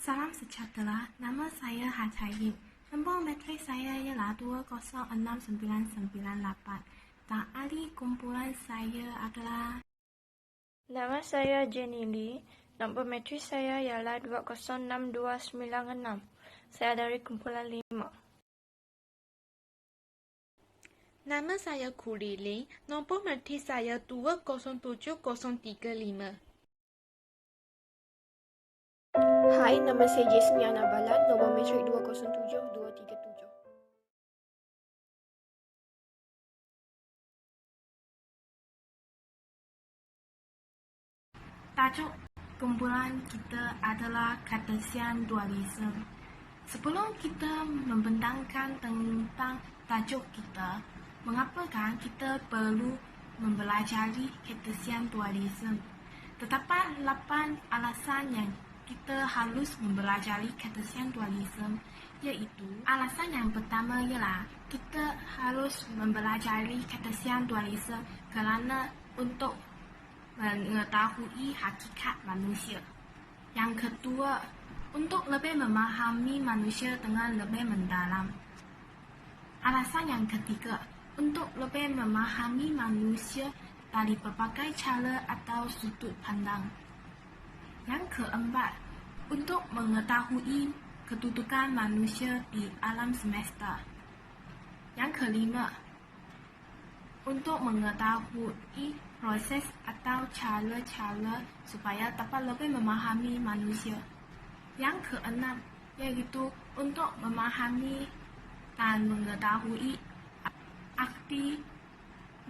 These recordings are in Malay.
Salam sejahtera, nama saya Ha Cayin. Nombor matrik saya ialah 206998 dan ahli kumpulan saya adalah... Nama saya Jenny Lee. Nombor matrik saya ialah 206296. Saya dari kumpulan 5. Nama saya Kuli Ling. Nombor matrik saya 207035. Hai, nama saya Jasmine Anabalan, nombor matrik 207237. Tajuk kumpulan kita adalah Cartesian Dualism. Sebelum kita membentangkan tentang tajuk kita, mengapakah kita perlu mempelajari Cartesian Dualism? Terdapat 8 alasan yang kita harus mempelajari Cartesian Dualism, iaitu alasan yang pertama ialah kita harus mempelajari Cartesian Dualism kerana untuk mengetahui hakikat manusia. Yang kedua, untuk lebih memahami manusia dengan lebih mendalam. Alasan yang ketiga, untuk lebih memahami manusia dari berbagai cara atau sudut pandang. Yang keempat, untuk mengetahui kedudukan manusia di alam semesta. Yang kelima, untuk mengetahui proses atau cara-cara supaya dapat lebih memahami manusia. Yang keenam, iaitu untuk memahami dan mengetahui arti,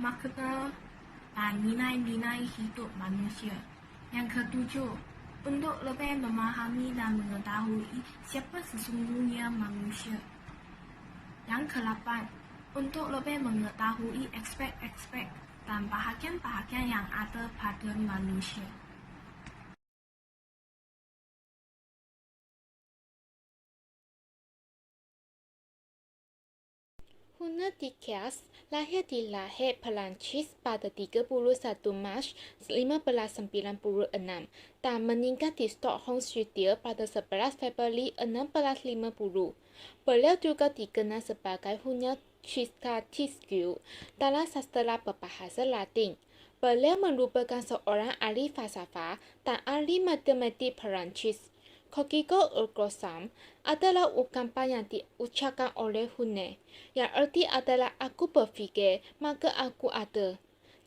makna dan nilai-nilai hidup manusia. Yang ketujuh, untuk lebih memahami dan mengetahui siapa sesungguhnya manusia. Yang kedelapan, untuk lebih mengetahui aspek-aspek dan bahagian-bahagian yang ada pada manusia. Hunter Dickens lahir di Lahey, Perancis pada 31 Mac 1596 dan meninggal di Stockholm, Swedia pada 11 Februari 1650. Beliau juga dikenal sebagai Hunter Chisca dalam sastra berbahasa Latin. Beliau merupakan seorang ahli falsafah dan ahli matematik Perancis. Kokiko ergo sum adalah ungkapan yang diucapkan oleh Hunter, yang arti adalah aku berfikir, maka aku ada.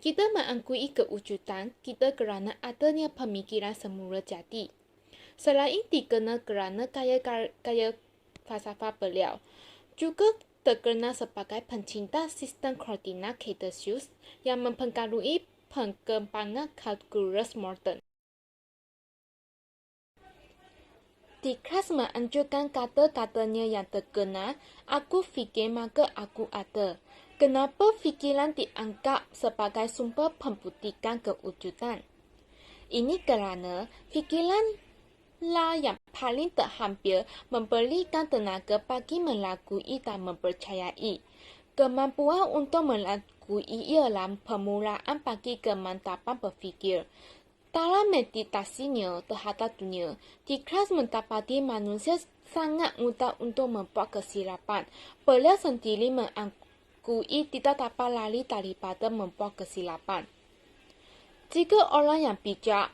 Kita mengakui kewujudan kita kerana adanya pemikiran semula jadi. Selain dikenal kerana gaya falsafah beliau, juga terkenal sebagai pencinta sistem koordinat Cartesius yang mempengaruhi perkembangan kalkulus moden. Dickens menganjurkan kata-katanya yang terkenal, aku fikir maka aku ada. Kenapa fikiran dianggap sebagai sumber pembuktian kewujudan? Ini kerana fikiranlah yang paling terhampir memberikan tenaga bagi melakui dan mempercayai. Kemampuan untuk melakui ialah permulaan bagi kemantapan berfikir. Dalam meditasinya terhadap dunia, Dickens mendapati manusia sangat mudah untuk membuat kesilapan. Beliau sendiri mengakui tidak dapat lari daripada membuat kesilapan. Jika orang yang bijak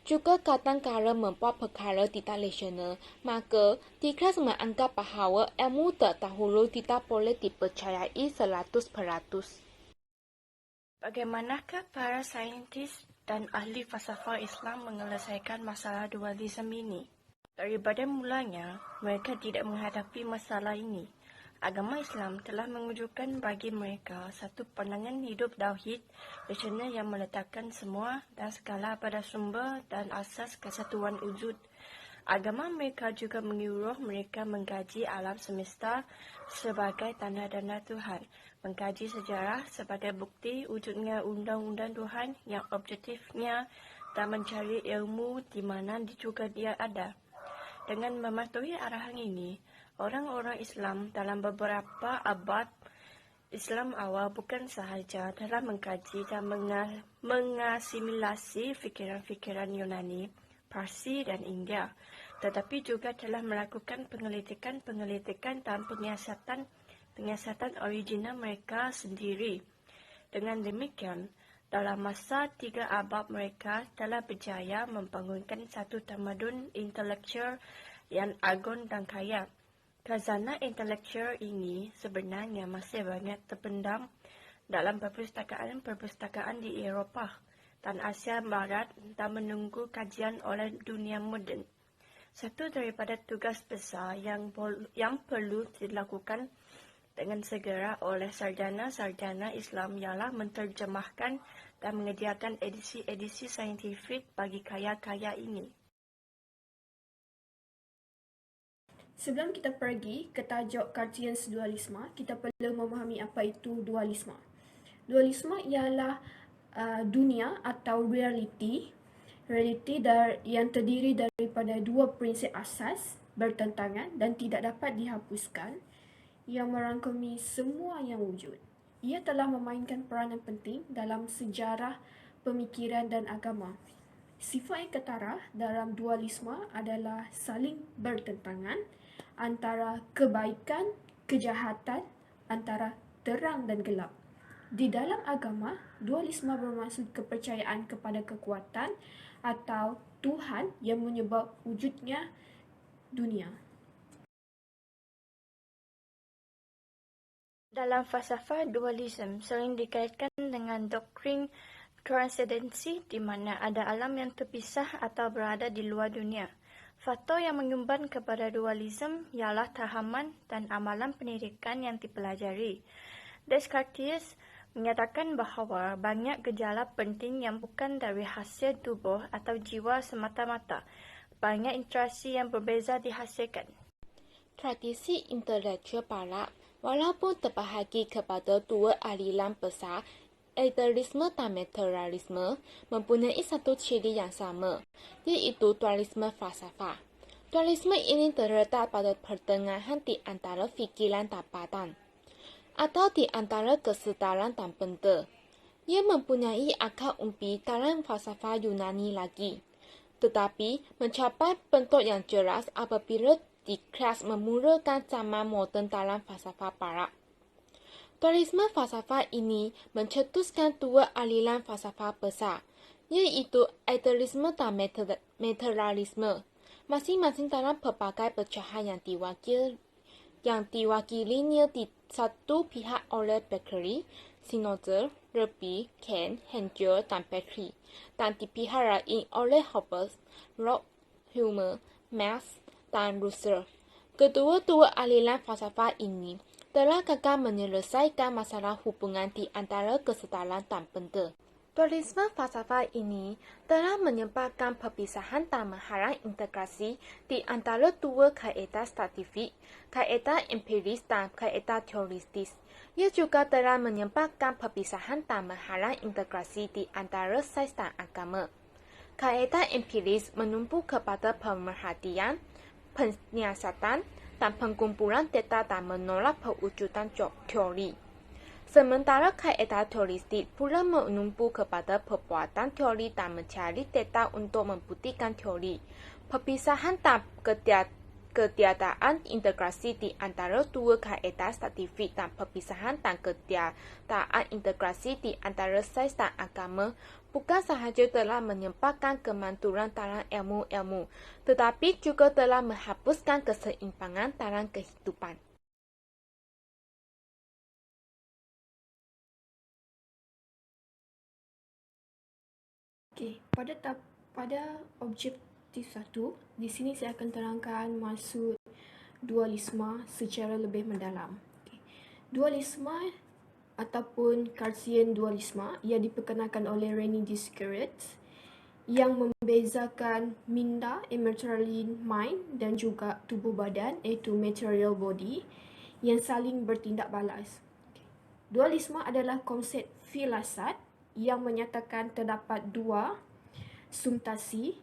juga kadang-kala membuat perkara tidak rasional, maka Dickens menganggap bahawa ilmu terdahulu tidak boleh dipercayai 100%. Bagaimanakah para saintis dan ahli falsafah Islam menyelesaikan masalah dualisme ini? Daripada mulanya, mereka tidak menghadapi masalah ini. Agama Islam telah menunjukkan bagi mereka satu pandangan hidup tauhid rasional yang meletakkan semua dan segala pada sumber dan asas kesatuan wujud. Agama mereka juga menyuruh mereka mengkaji alam semesta sebagai tanda-tanda Tuhan, mengkaji sejarah sebagai bukti wujudnya undang-undang Tuhan yang objektifnya, dan mencari ilmu di mana juga dia ada. Dengan mematuhi arahan ini, orang-orang Islam dalam beberapa abad Islam awal bukan sahaja telah mengkaji dan mengasimilasi fikiran-fikiran Yunani, Parsi dan India, tetapi juga telah melakukan pengelitikan dan penyiasatan original mereka sendiri. Dengan demikian, dalam masa 3 abad mereka telah berjaya membangunkan satu tamadun intelektual yang agung dan kaya. Khazanah intelektual ini sebenarnya masih banyak terpendam dalam perpustakaan di Eropah dan Asia Barat dan menunggu kajian oleh dunia moden. Satu daripada tugas besar yang perlu dilakukan dengan segera oleh sarjana-sarjana Islam ialah menterjemahkan dan menyediakan edisi-edisi saintifik bagi karya-karya ini. Sebelum kita pergi ke tajuk Cartesian dualisme, kita perlu memahami apa itu dualisme. Dualisme ialah dunia atau realiti yang terdiri daripada dua prinsip asas bertentangan dan tidak dapat dihapuskan yang merangkumi semua yang wujud. Ia telah memainkan peranan penting dalam sejarah pemikiran dan agama. Sifat yang ketara dalam dualisme adalah saling bertentangan antara kebaikan, kejahatan, antara terang dan gelap. Di dalam agama, dualisme bermaksud kepercayaan kepada kekuatan atau Tuhan yang menyebab wujudnya dunia. Dalam falsafah, dualisme sering dikaitkan dengan doktrin transendensi di mana ada alam yang terpisah atau berada di luar dunia. Faktor yang menyumban kepada dualisme ialah tahaman dan amalan pendidikan yang dipelajari. Descartes menyatakan bahawa banyak gejala penting yang bukan dari hasil tubuh atau jiwa semata-mata. Banyak interaksi yang berbeza dihasilkan. Tradisi intelektual barat walaupun terbahagi kepada dua aliran besar, idealisme dan materialisme, mempunyai satu ciri yang sama, iaitu dualisme falsafah. Dualisme ini terletak pada pertengahan di antara fikiran dan badan, atau di antara kesedaran dan benda. Ia mempunyai akar umbi dalam falsafah Yunani lagi, tetapi mencapai bentuk yang jelas apabila di kelas memulakan zaman moden dalam falsafah barat. Dualisme falsafah ini mencetuskan dua aliran falsafah besar, iaitu idealisme dan materialisme, masing-masing dalam pelbagai pecahan yang diwakilinya di satu pihak oleh Berkeley, Spinoza, Rabi, Kant, Hegel dan Petri, dan di pihak lain oleh Hobbes, Locke, Hume, Marx, dan Russell. Kedua-dua aliran falsafah ini telah gagal menyelesaikan masalah hubungan di antara kesedaran dan benda. Dualisme falsafah ini telah menyebabkan perpisahan dan menghalang integrasi di antara dua kaedah saintifik, kaedah empiris dan kaedah teoritis. Ia juga telah menyebabkan perpisahan dan menghalang integrasi di antara sains dan agama. Kaedah empiris menumpu kepada pemerhatian, penyiasatan, dan pengumpulan data dan menolak perwujudan teori. Sementara kaedah teoristik pula menumpu kepada perbuatan teori dan mencari data untuk membuktikan teori. Perpisahan dan ketiadaan integrasi di antara dua kaedah saintifik dan perpisahan dan ketiadaan integrasi di antara sains dan agama bukan sahaja telah menyebabkan kemanduran dalam ilmu-ilmu, tetapi juga telah menghapuskan keseimbangan dalam kehidupan. Pada objektif 1, di sini saya akan terangkan maksud dualisme secara lebih mendalam. Dualisme ataupun Cartesian dualisme ia diperkenalkan oleh René Descartes yang membezakan minda, immaterial mind, dan juga tubuh badan iaitu material body yang saling bertindak balas. Dualisme adalah konsep filsafat yang menyatakan terdapat dua sumtasi.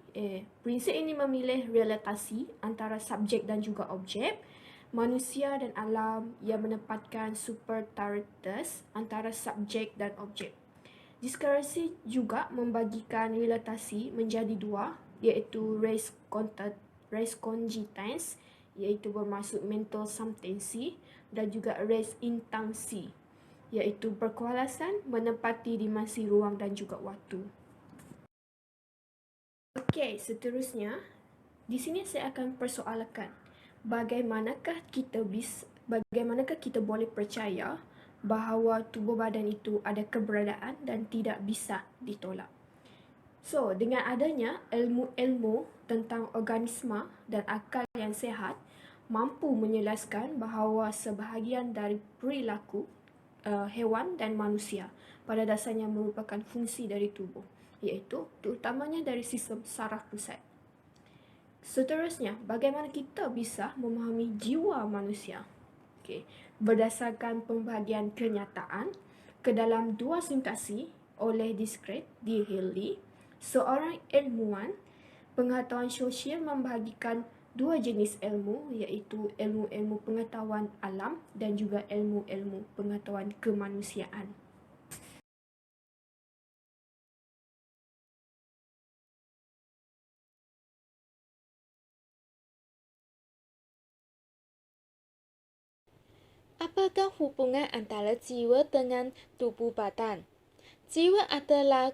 Prinsip ini memilih relatasi antara subjek dan juga objek, manusia dan alam yang menempatkan superioritas antara subjek dan objek. Descartes juga membagikan relatasi menjadi dua, iaitu res res cogitans, iaitu bermaksud mental substansi, dan juga res intensi, iaitu berkualasan, menempati dimensi ruang dan juga waktu. Okey, seterusnya, di sini saya akan persoalkan bagaimanakah kita boleh percaya bahawa tubuh badan itu ada keberadaan dan tidak bisa ditolak. So, dengan adanya ilmu-ilmu tentang organisma dan akal yang sihat mampu menjelaskan bahawa sebahagian dari perilaku hewan dan manusia pada dasarnya merupakan fungsi dari tubuh, iaitu terutamanya dari sistem saraf pusat. Seterusnya, bagaimana kita bisa memahami jiwa manusia? Okay. Berdasarkan pembahagian kenyataan ke dalam dua simulasi oleh Discret di Haley, seorang ilmuwan pengetahuan sosial membahagikan dua jenis ilmu, iaitu ilmu-ilmu pengetahuan alam dan juga ilmu-ilmu pengetahuan kemanusiaan. Apakah hubungan antara jiwa dengan tubuh badan? Jiwa adalah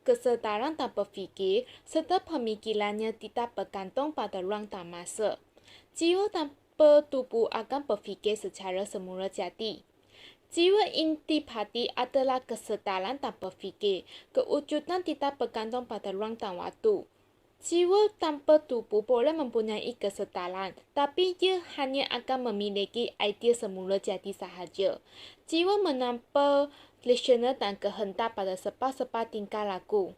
kesedaran dan berfikir serta pemikirannya tidak bergantung pada ruang dan masa. Jiwa tanpa tubuh akan berfikir secara semula jadi. Jiwa intipati adalah kesedaran dan berfikir. Kewujudan tidak bergantung pada ruang dan waktu. Jiwa tanpa tubuh boleh mempunyai kesedaran, tapi ia hanya akan memiliki idea semula jadi sahaja. Jiwa menampak rasional dan kehendak pada sebab-sebab tingkah laku.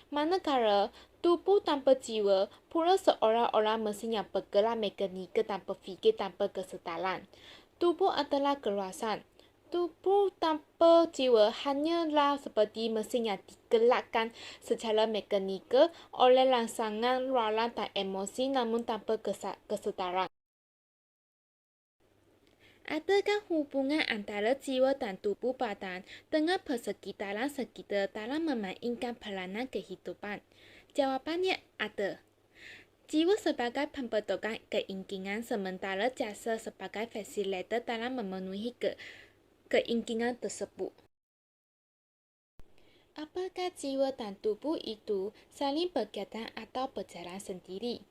Manakala tubuh tanpa jiwa pula seolah-olah mesin yang bergerak mekanikal dan berfikir tanpa kesedaran. Tubuh adalah keluasan. Tubuh tanpa jiwa hanyalah seperti mesin yang digerakkan secara mekanikal oleh rangsangan ruangan dan emosi namun tanpa kesedaran. Adakah hubungan antara jiwa dan tubuh badan dengan persekitaran sekitar dalam memainkan peranan kehidupan? Jawapannya ada. Jiwa sebagai pembentukan keinginan sementara jasa sebagai fasilitator dalam memenuhi keinginan tersebut. Apakah jiwa dan tubuh itu saling berkaitan atau berjalan sendiri?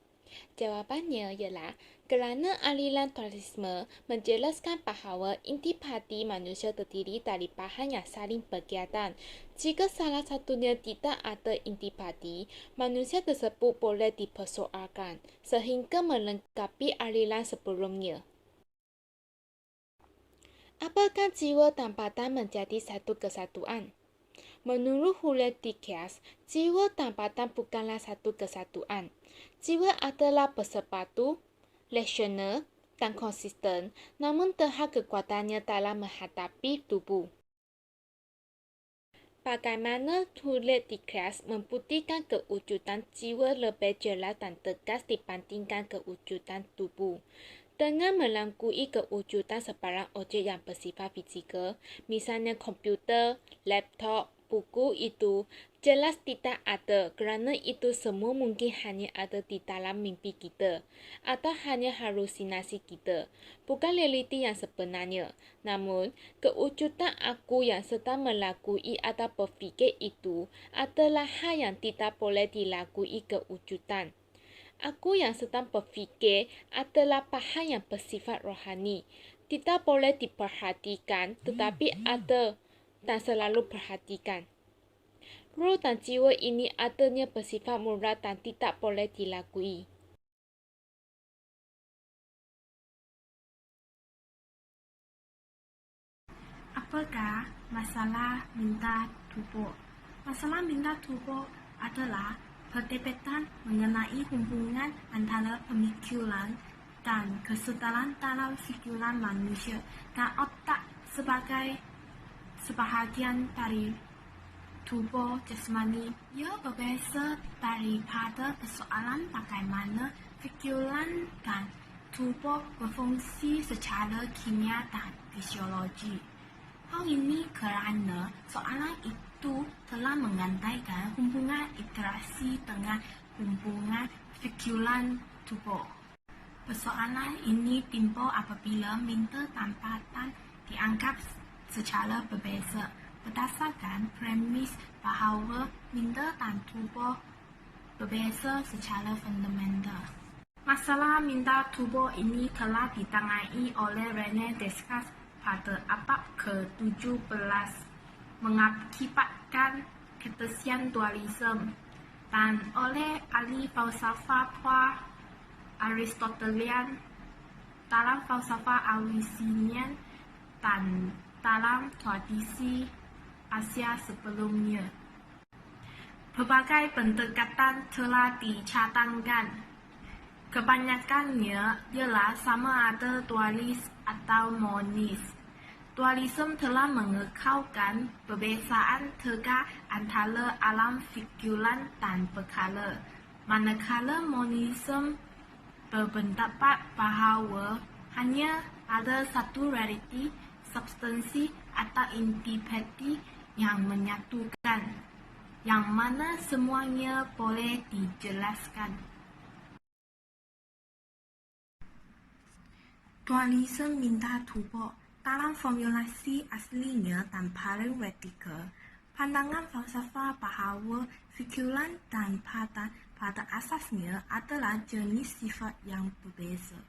Jawapannya ialah kerana aliran dualisme menjelaskan bahawa intipati manusia terdiri dari bahan yang saling berkaitan. Jika salah satunya tidak ada intipati, manusia tersebut boleh dipersoalkan sehingga melengkapi aliran sebelumnya. Apakah jiwa dan badan menjadi satu kesatuan? Menurut Huletikias, jiwa dan badan bukanlah satu kesatuan. Jiwa adalah bersepadu, rasional, dan konsisten, namun terhad kekuatannya dalam menghadapi tubuh. Bagaimana Huletikias membuktikan kewujudan jiwa lebih jelas dan tegas dibandingkan kewujudan tubuh? Dengan melengkui kewujudan sebarang objek yang bersifat fizikal, misalnya komputer, laptop, buku itu jelas tidak ada kerana itu semua mungkin hanya ada di dalam mimpi kita atau hanya halusinasi kita, bukan realiti yang sebenarnya. Namun, kewujudan aku yang sedang melakui atau berfikir itu adalah hal yang tidak boleh dilakui kewujudan. Aku yang sedang berfikir adalah bahan yang bersifat rohani, tidak boleh diperhatikan tetapi ada dan selalu perhatikan. Roh dan jiwa ini adanya bersifat murah dan tidak boleh dilakui. Apakah masalah minda tubuh? Masalah minda tubuh adalah perdebatan mengenai hubungan antara pemikiran dan kesedaran dalam fikiran manusia dan otak sebagai sebahagian dari tubuh jasmani. Ia berbeza daripada persoalan bagaimana fikiran dan tubuh berfungsi secara kimia dan fisiologi. Hal ini kerana soalan itu telah mengandaikan hubungan interaksi dengan hubungan fikiran tubuh. Persoalan ini timbul apabila minda tempatan dianggap secara berbeza berdasarkan premis bahawa minda dan tubuh berbeza secara fundamental. Masalah minda tubuh ini telah ditangani oleh René Descartes pada abad ke-17 mengakibatkan Cartesian dualisme dan oleh ahli falsafah Aristotelian dalam falsafah Avicennian dan dalam tradisi Asia sebelumnya. Berbagai pendekatan telah dicadangkan. Kebanyakannya ialah sama ada dualis atau monis. Dualisme telah mengekalkan perbezaan tegak antara alam figuran dan perkara, manakala monisme berpendapat bahawa hanya ada satu realiti, substansi atau entiti yang menyatukan, yang mana semuanya boleh dijelaskan. Dualisme minda tubuh dalam formulasi aslinya dan paling vertikal, pandangan falsafah bahawa figuran dan padan pada asasnya adalah jenis sifat yang berbeza.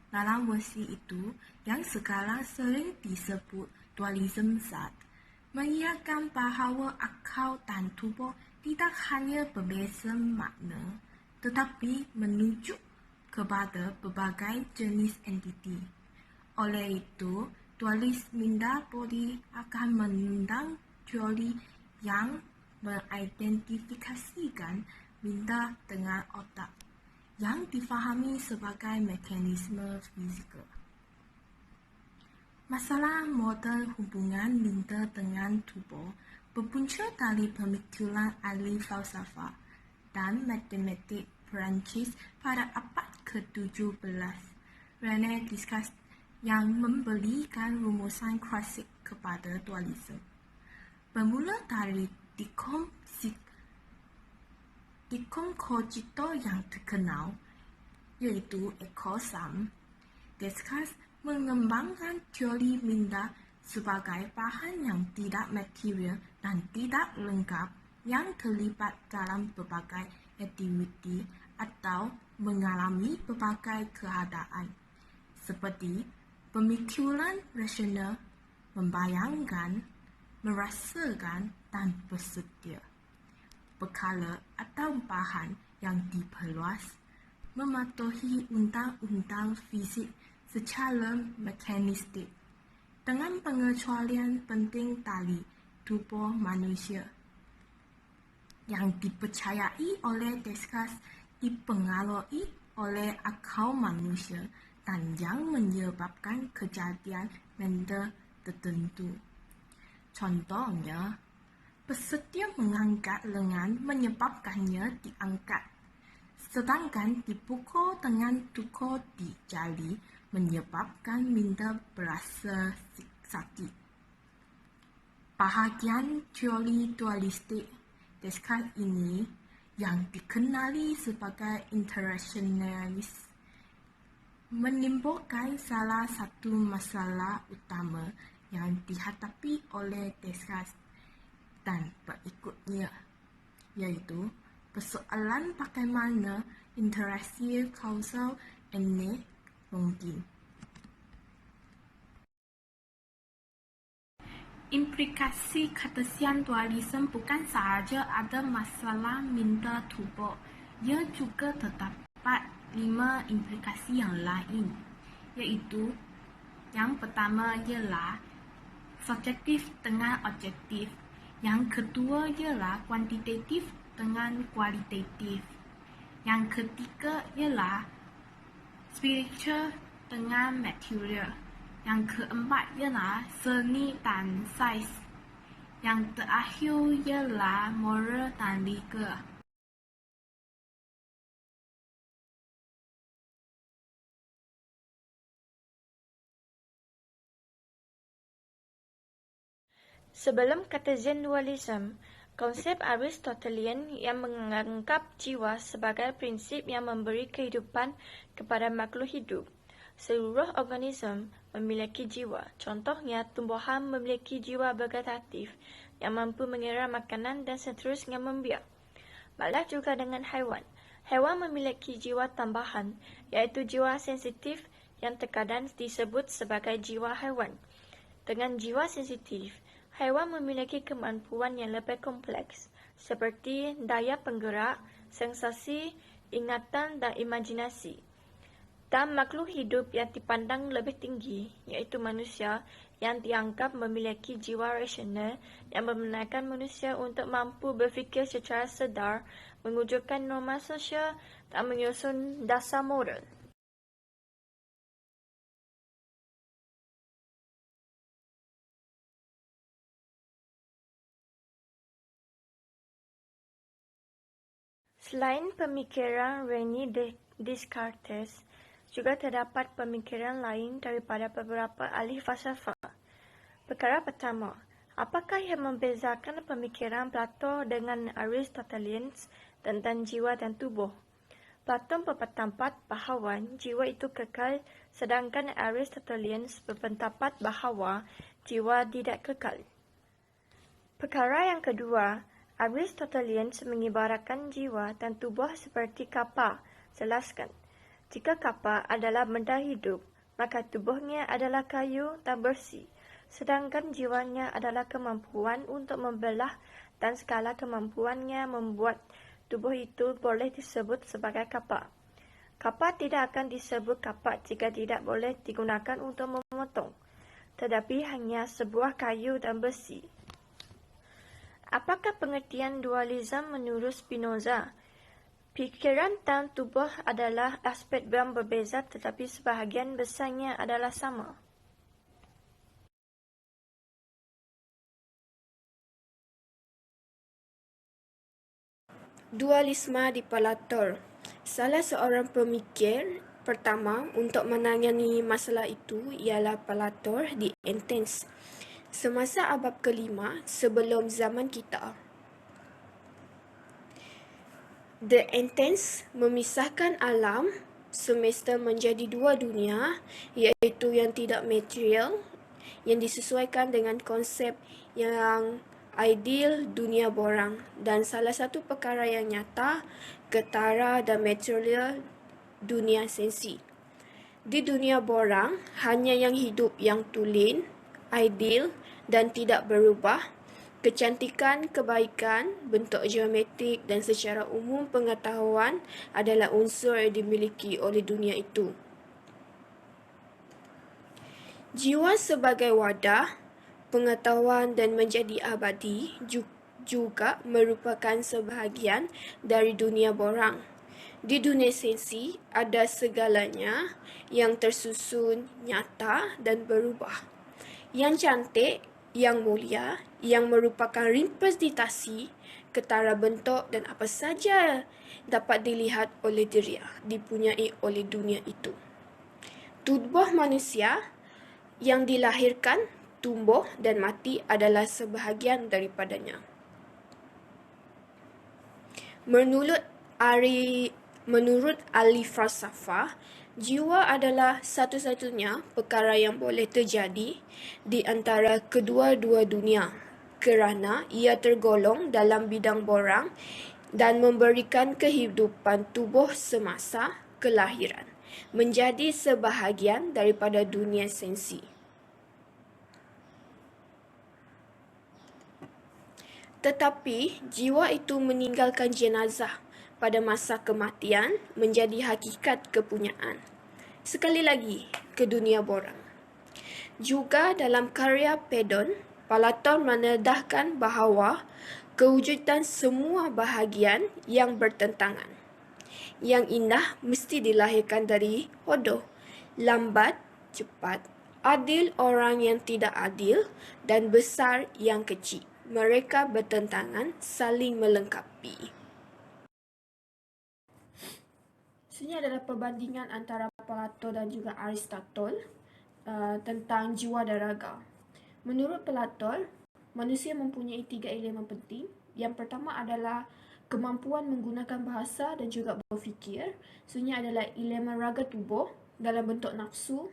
Dalam versi itu, yang sekarang sering disebut dualisme zat, mengiakan bahawa akal dan tubuh tidak hanya berbeza makna, tetapi menunjuk kepada berbagai jenis entiti. Oleh itu, dualis minda body akan mengundang teori yang mengidentifikasikan minda dengan otak, yang difahami sebagai mekanisme fizikal. Masalah moden hubungan minda dengan tubuh berpunca dari pemikiran ahli falsafah dan matematik Perancis pada abad ke-17, René Descartes, yang memberikan rumusan klasik kepada dualisme. Bermula dari dikom cogito yang terkenal, yaitu ekosam, Descartes mengembangkan teori minda sebagai bahan yang tidak material dan tidak lengkap yang terlibat dalam berbagai aktiviti atau mengalami berbagai keadaan, seperti pemikiran rasional, membayangkan, merasakan, dan bersedia. Perkara atau bahan yang diperluas, mematuhi undang-undang fizik secara mekanistik, dengan pengecualian penting dari tubuh manusia, yang dipercayai oleh Descartes dipengaruhi oleh akal manusia dan yang menyebabkan kejadian mental tertentu. Contohnya, bersedia mengangkat lengan menyebabkannya diangkat, sedangkan dipukul dengan tukul di jari menyebabkan minda berasa sakit. Bahagian teori dualistik Descartes ini, yang dikenali sebagai interactionalis, menimbulkan salah satu masalah utama yang dihadapi oleh Descartes dan pengikutnya, yaitu persoalan bagaimana interaksi kausal ini mungkin. Implikasi Cartesian dualisme bukan sahaja ada masalah minda tubuh, ia juga terdapat 5 implikasi yang lain, iaitu yang pertama ialah subjektif dengan objektif, yang kedua ialah kuantitatif dengan kualitatif, yang ketiga ialah spiritual dengan material, yang keempat ialah seni dan sains, yang terakhir ialah moral dan legal. Sebelum Cartesian dualisme, Konsep Aristotelian yang menganggap jiwa sebagai prinsip yang memberi kehidupan kepada makhluk hidup. Seluruh organisme memiliki jiwa. Contohnya, tumbuhan memiliki jiwa vegetatif yang mampu mengira makanan dan seterusnya membiak. Malah juga dengan haiwan. Haiwan memiliki jiwa tambahan, iaitu jiwa sensitif yang terkadang disebut sebagai jiwa haiwan. Dengan jiwa sensitif, haiwan memiliki kemampuan yang lebih kompleks, seperti daya penggerak, sensasi, ingatan dan imajinasi. Dan makhluk hidup yang dipandang lebih tinggi, iaitu manusia, yang dianggap memiliki jiwa rasional yang membenarkan manusia untuk mampu berfikir secara sedar, mewujudkan norma sosial dan menyusun dasar moral. Selain pemikiran René Descartes, juga terdapat pemikiran lain daripada beberapa ahli falsafah. Perkara pertama, apakah yang membezakan pemikiran Plato dengan Aristotelians tentang jiwa dan tubuh? Plato berpendapat bahawa jiwa itu kekal, sedangkan Aristotelians berpendapat bahawa jiwa tidak kekal. Perkara yang kedua, Aristotelians mengibaratkan jiwa dan tubuh seperti kapal. Jelaskan. Jika kapal adalah benda hidup, maka tubuhnya adalah kayu dan bersih, sedangkan jiwanya adalah kemampuan untuk membelah dan segala kemampuannya membuat tubuh itu boleh disebut sebagai kapal. Kapal tidak akan disebut kapal jika tidak boleh digunakan untuk memotong, tetapi hanya sebuah kayu dan besi. Apakah pengertian dualisme menurut Spinoza? Pikiran dan tubuh adalah aspek yang berbeza tetapi sebahagian besarnya adalah sama. Dualisme di Plato. Salah seorang pemikir pertama untuk menangani masalah itu ialah Plato di Athens semasa abad ke-5 sebelum zaman kita. The Athens memisahkan alam semesta menjadi dua dunia, iaitu yang tidak material, yang disesuaikan dengan konsep yang ideal dunia borang, dan salah satu perkara yang nyata, ketara dan material dunia sensi. Di dunia borang, hanya yang hidup yang tulen, ideal dan tidak berubah. Kecantikan, kebaikan, bentuk geometrik dan secara umum pengetahuan adalah unsur yang dimiliki oleh dunia itu. Jiwa sebagai wadah, pengetahuan dan menjadi abadi juga merupakan sebahagian dari dunia borang. Di dunia sensi ada segalanya yang tersusun, nyata dan berubah. Yang cantik, yang mulia, yang merupakan representasi ketara bentuk dan apa saja dapat dilihat oleh diri, dipunyai oleh dunia itu. Tubuh manusia yang dilahirkan, tumbuh dan mati adalah sebahagian daripadanya. Menurut ahli falsafah, jiwa adalah satu-satunya perkara yang boleh terjadi di antara kedua-dua dunia kerana ia tergolong dalam bidang borang dan memberikan kehidupan tubuh semasa kelahiran, menjadi sebahagian daripada dunia sensi. Tetapi jiwa itu meninggalkan jenazah pada masa kematian menjadi hakikat kepunyaan. Sekali lagi, ke dunia borang. Juga dalam karya Pedon, Plato menedahkan bahawa kewujudan semua bahagian yang bertentangan. Yang indah mesti dilahirkan dari hodoh, lambat, cepat, adil orang yang tidak adil, dan besar yang kecil. Mereka bertentangan, saling melengkapi. Sini adalah perbandingan antara Plato dan juga Aristotle tentang jiwa dan raga. Menurut Plato, manusia mempunyai 3 elemen penting, Yang pertama adalah kemampuan menggunakan bahasa dan juga berfikir. Sebenarnya adalah elemen raga tubuh dalam bentuk nafsu,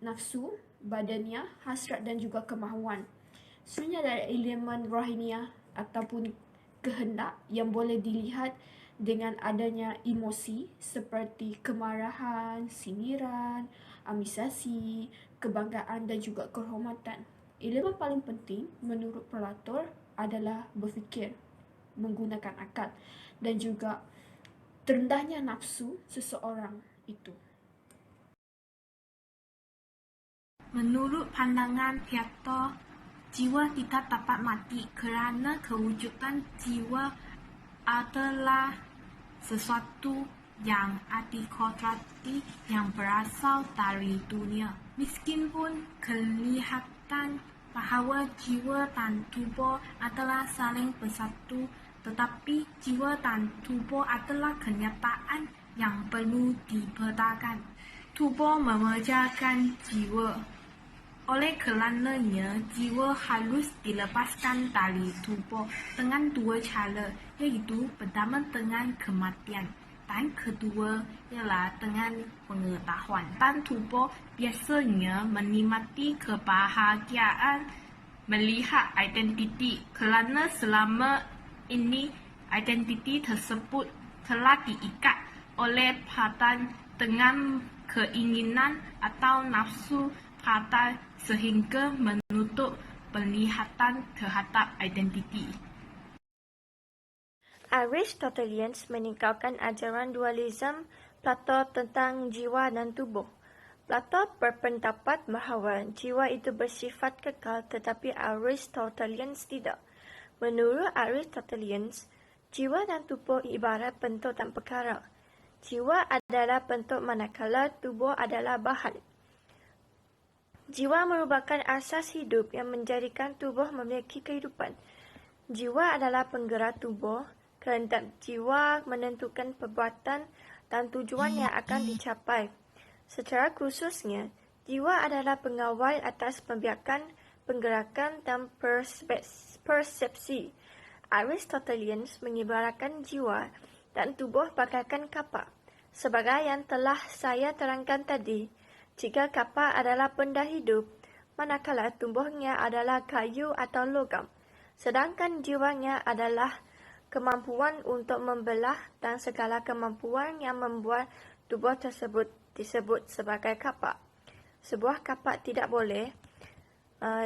nafsu, badaniah, hasrat dan juga kemahuan. Sebenarnya ada elemen rohaniah ataupun kehendak yang boleh dilihat dengan adanya emosi seperti kemarahan, sindiran, amisasi, kebanggaan dan juga kehormatan. Elemen paling penting menurut Plato adalah berfikir, menggunakan akal dan juga terendahnya nafsu seseorang itu. Menurut pandangan Plato, jiwa tidak dapat mati kerana kewujudan jiwa adalah sesuatu yang adikodrati yang berasal dari dunia. Meskipun kelihatan bahawa jiwa dan tubuh adalah saling bersatu, tetapi jiwa dan tubuh adalah kenyataan yang perlu dibedakan. Tubuh memerjakan jiwa. Oleh kerananya, jiwa harus dilepaskan dari tubuh dengan dua cara, iaitu pertama dengan kematian dan kedua ialah dengan pengetahuan. Dan tubuh biasanya menikmati kebahagiaan melihat identiti kerana selama ini identiti tersebut telah diikat oleh badan dengan keinginan atau nafsu pada sehingga menutup penglihatan terhadap identiti. Aristotelians meninggalkan ajaran dualisme Plato tentang jiwa dan tubuh. Plato berpendapat bahawa jiwa itu bersifat kekal tetapi Aristotelians tidak. Menurut Aristotelians, jiwa dan tubuh ibarat bentuk dan perkara. Jiwa adalah bentuk manakala tubuh adalah bahan. Jiwa merupakan asas hidup yang menjadikan tubuh memiliki kehidupan. Jiwa adalah penggerak tubuh, kehendak jiwa menentukan perbuatan dan tujuan yang akan dicapai. Secara khususnya, jiwa adalah pengawal atas pembiakan, penggerakan dan persepsi. Aristotelians mengibaratkan jiwa dan tubuh bagaikan kapak. Sebagai yang telah saya terangkan tadi, jika kapak adalah benda hidup, manakala tubuhnya adalah kayu atau logam, sedangkan jiwanya adalah kemampuan untuk membelah dan segala kemampuan yang membuat tubuh tersebut disebut sebagai kapak. Sebuah kapak tidak boleh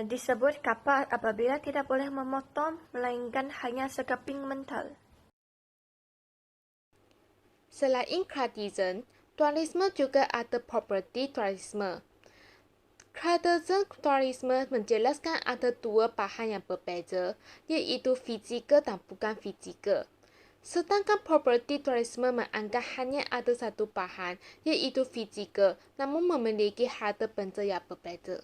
disebut kapak apabila tidak boleh memotong, melainkan hanya sekeping mental. Selain Cartesian, dualisme juga ada property dualisme. Cartesian dualisme menjelaskan ada dua bahan yang berbeza, iaitu fizikal dan bukan fizikal. Sedangkan property dualisme menganggap hanya ada satu bahan, iaitu fizikal, namun memiliki harta benda yang berbeza.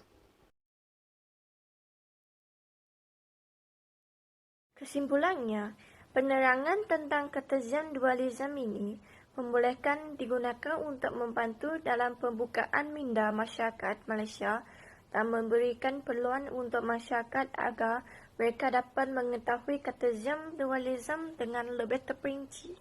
Kesimpulannya, penerangan tentang Cartesian dualisme ini membolehkan digunakan untuk membantu dalam pembukaan minda masyarakat Malaysia dan memberikan peluang untuk masyarakat agar mereka dapat mengetahui Cartesian dualisme dengan lebih terperinci.